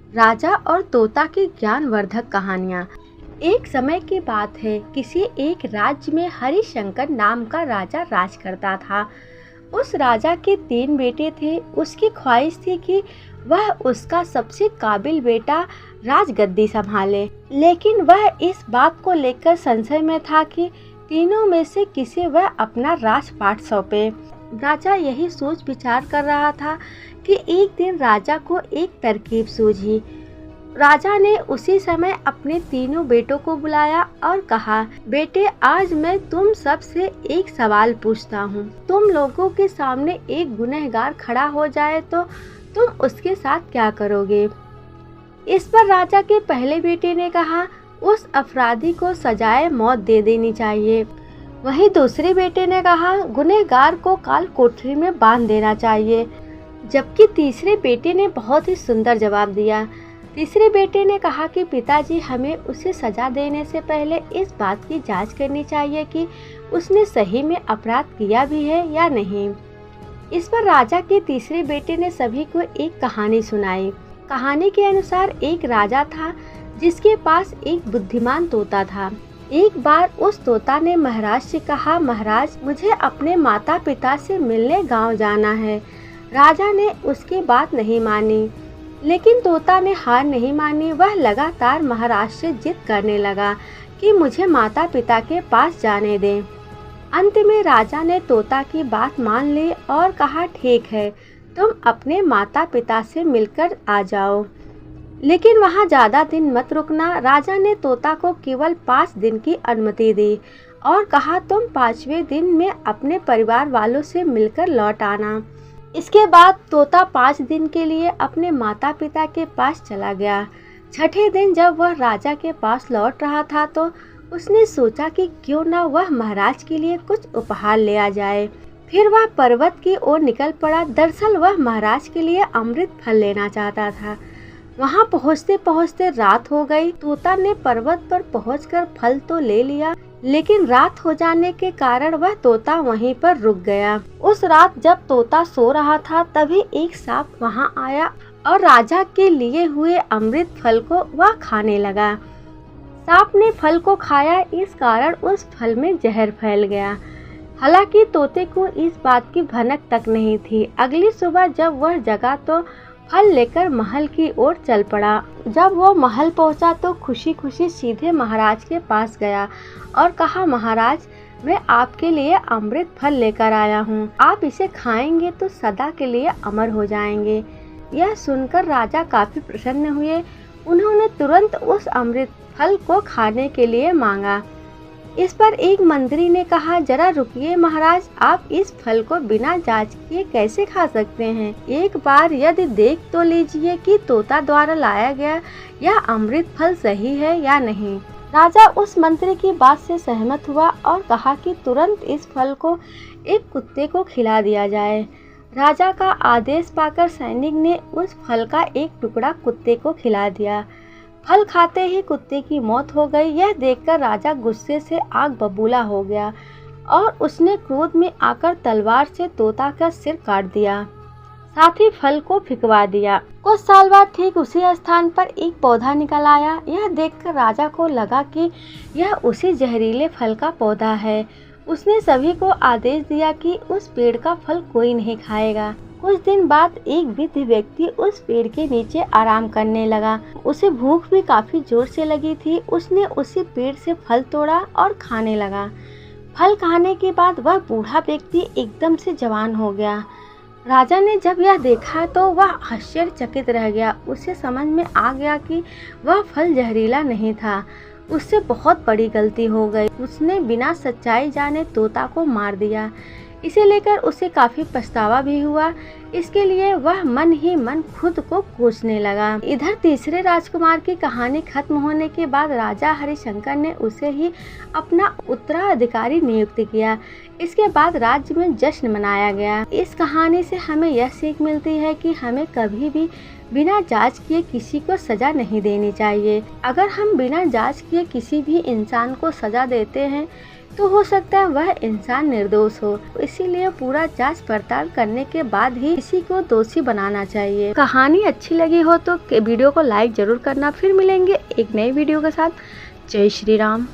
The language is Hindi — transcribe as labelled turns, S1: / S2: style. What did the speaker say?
S1: राजा और तोता की ज्ञानवर्धक कहानियाँ। एक समय की बात है, किसी एक राज्य में हरिशंकर नाम का राजा राज करता था। उस राजा के 3 बेटे थे। उसकी ख्वाहिश थी कि वह उसका सबसे काबिल बेटा राजगद्दी संभाले, लेकिन वह इस बात को लेकर संशय में था कि तीनों में से किसे वह अपना राजपाट सौंपे। राजा यही सोच विचार कर रहा था कि एक दिन राजा को एक तरकीब सूझी। राजा ने उसी समय अपने तीनों बेटों को बुलाया और कहा, बेटे, आज मैं तुम सब से एक सवाल पूछता हूँ। तुम लोगों के सामने एक गुनहगार खड़ा हो जाए तो तुम उसके साथ क्या करोगे? इस पर राजा के पहले बेटे ने कहा, उस अपराधी को सजाए मौत दे देनी चाहिए। वहीं दूसरे बेटे ने कहा, गुनहगार को काल कोठरी में बांध देना चाहिए। जबकि तीसरे बेटे ने बहुत ही सुंदर जवाब दिया। तीसरे बेटे ने कहा कि पिताजी, हमें उसे सजा देने से पहले इस बात की जांच करनी चाहिए कि उसने सही में अपराध किया भी है या नहीं। इस पर राजा के तीसरे बेटे ने सभी को एक कहानी सुनाई। कहानी के अनुसार एक राजा था जिसके पास एक बुद्धिमान तोता था। एक बार उस तोता ने महाराज से कहा, महाराज, मुझे अपने माता पिता से मिलने गांव जाना है। राजा ने उसकी बात नहीं मानी, लेकिन तोता ने हार नहीं मानी। वह लगातार महाराज से जिद करने लगा कि मुझे माता पिता के पास जाने दें। अंत में राजा ने तोता की बात मान ली और कहा, ठीक है, तुम अपने माता पिता से मिलकर आ जाओ, लेकिन वहाँ ज़्यादा दिन मत रुकना। राजा ने तोता को केवल 5 दिन की अनुमति दी और कहा, तुम 5वें दिन में अपने परिवार वालों से मिलकर लौट आना। इसके बाद तोता 5 दिन के लिए अपने माता पिता के पास चला गया। छठे दिन जब वह राजा के पास लौट रहा था तो उसने सोचा कि क्यों न वह महाराज के लिए कुछ उपहार ले आ जाए। फिर वह पर्वत की ओर निकल पड़ा। दरअसल वह महाराज के लिए अमृत फल लेना चाहता था। वहां पहुंचते पहुंचते रात हो गई। तोता ने पर्वत पर पहुंचकर फल तो ले लिया, लेकिन रात हो जाने के कारण वह तोता वहीं पर रुक गया। उस रात जब तोता सो रहा था तभी एक सांप वहां आया और राजा के लिए हुए अमृत फल को वह खाने लगा। सांप ने फल को खाया, इस कारण उस फल में जहर फैल गया। हालांकि तोते को इस बात की भनक तक नहीं थी। अगली सुबह जब वह जगा तो फल लेकर महल की ओर चल पड़ा। जब वो महल पहुंचा तो खुशी खुशी सीधे महाराज के पास गया और कहा, महाराज, मैं आपके लिए अमृत फल लेकर आया हूँ। आप इसे खाएंगे तो सदा के लिए अमर हो जाएंगे। यह सुनकर राजा काफी प्रसन्न हुए। उन्होंने तुरंत उस अमृत फल को खाने के लिए मांगा। इस पर एक मंत्री ने कहा, जरा रुकिए महाराज, आप इस फल को बिना जांच किए कैसे खा सकते हैं? एक बार यदि देख तो लीजिए कि तोता द्वारा लाया गया यह अमृत फल सही है या नहीं। राजा उस मंत्री की बात से सहमत हुआ और कहा कि तुरंत इस फल को एक कुत्ते को खिला दिया जाए। राजा का आदेश पाकर सैनिक ने उस फल का एक टुकड़ा कुत्ते को खिला दिया। फल खाते ही कुत्ते की मौत हो गई। यह देखकर राजा गुस्से से आग बबूला हो गया और उसने क्रोध में आकर तलवार से तोता का सिर काट दिया, साथ ही फल को फिकवा दिया। कुछ साल बाद ठीक उसी स्थान पर एक पौधा निकल आया। यह देखकर राजा को लगा कि यह उसी जहरीले फल का पौधा है। उसने सभी को आदेश दिया कि उस पेड़ का फल कोई नहीं खाएगा। कुछ दिन बाद एक वृद्ध व्यक्ति उस पेड़ के नीचे आराम करने लगा। उसे भूख भी काफी जोर से लगी थी। उसने उसी पेड़ से फल तोड़ा और खाने लगा। फल खाने के बाद वह बूढ़ा व्यक्ति एकदम से जवान हो गया। राजा ने जब यह देखा तो वह आश्चर्यचकित रह गया। उसे समझ में आ गया कि वह फल जहरीला नहीं था। उससे बहुत बड़ी गलती हो गई। उसने बिना सच्चाई जाने तोता को मार दिया। इसे लेकर उसे काफी पछतावा भी हुआ। इसके लिए वह मन ही मन खुद को कोसने लगा। इधर तीसरे राजकुमार की कहानी खत्म होने के बाद राजा हरिशंकर ने उसे ही अपना उत्तराधिकारी नियुक्त किया। इसके बाद राज्य में जश्न मनाया गया। इस कहानी से हमें यह सीख मिलती है कि हमें कभी भी बिना जांच किए किसी को सजा नहीं देनी चाहिए। अगर हम बिना जांच किए किसी भी इंसान को सजा देते हैं तो हो सकता है वह इंसान निर्दोष हो। इसीलिए पूरा जांच पड़ताल करने के बाद ही किसी को दोषी बनाना चाहिए। कहानी अच्छी लगी हो तो वीडियो को लाइक जरूर करना। फिर मिलेंगे एक नई वीडियो के साथ। जय श्री राम।